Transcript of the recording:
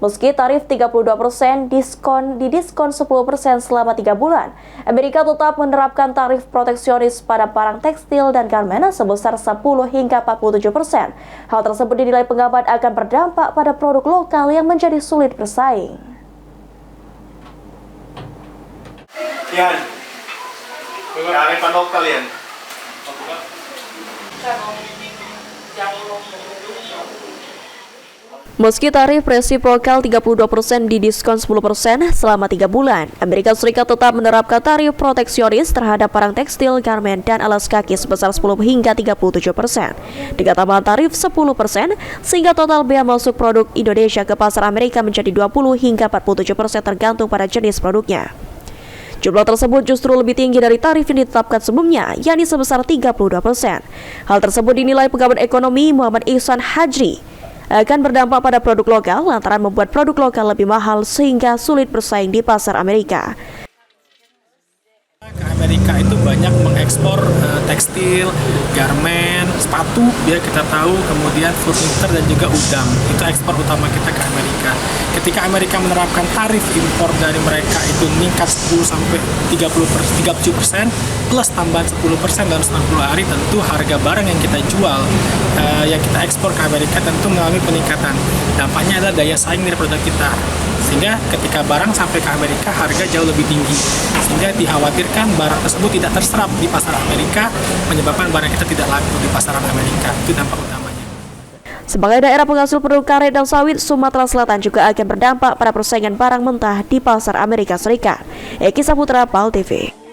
Meski tarif 32% didiskon 10% selama 3 bulan, Amerika tetap menerapkan tarif proteksionis pada barang tekstil dan garmen sebesar 10 hingga 47%. Hal tersebut dinilai pengamat akan berdampak pada produk lokal yang menjadi sulit bersaing. Yan. Kearifan lokal yan. Meski tarif resiprokal 32% didiskon 10% selama 3 bulan, Amerika Serikat tetap menerapkan tarif proteksionis terhadap barang tekstil, garmen, dan alas kaki sebesar 10 hingga 37%. Dengan tambahan tarif 10%, sehingga total bea masuk produk Indonesia ke pasar Amerika menjadi 20 hingga 47% tergantung pada jenis produknya. Jumlah tersebut justru lebih tinggi dari tarif yang ditetapkan sebelumnya, yakni sebesar 32%. Hal tersebut dinilai pengamat ekonomi Muhammad Ihsan Hajri akan berdampak pada produk lokal lantaran membuat produk lokal lebih mahal sehingga sulit bersaing di pasar Amerika. Amerika itu banyak mengekspor tekstil, garmen, sepatu, biar kita tahu, kemudian furniture dan juga udang. Itu ekspor utama kita ke Amerika. Ketika Amerika menerapkan tarif impor dari mereka itu meningkat 10 sampai 37% plus tambahan 10% dalam 90 hari, tentu harga barang yang kita jual yang kita ekspor ke Amerika tentu mengalami peningkatan. Dampaknya adalah daya saing dari produk kita. Sehingga ketika barang sampai ke Amerika harga jauh lebih tinggi. Sehingga dikhawatirkan barang tersebut tidak terserap di pasar Amerika, menyebabkan barang kita tidak laku di pasaran Amerika. Itu dampak utamanya. Sebagai daerah penghasil produk karet dan sawit, Sumatera Selatan juga akan berdampak pada persaingan barang mentah di pasar Amerika Serikat. Eki Saputra, PAL TV.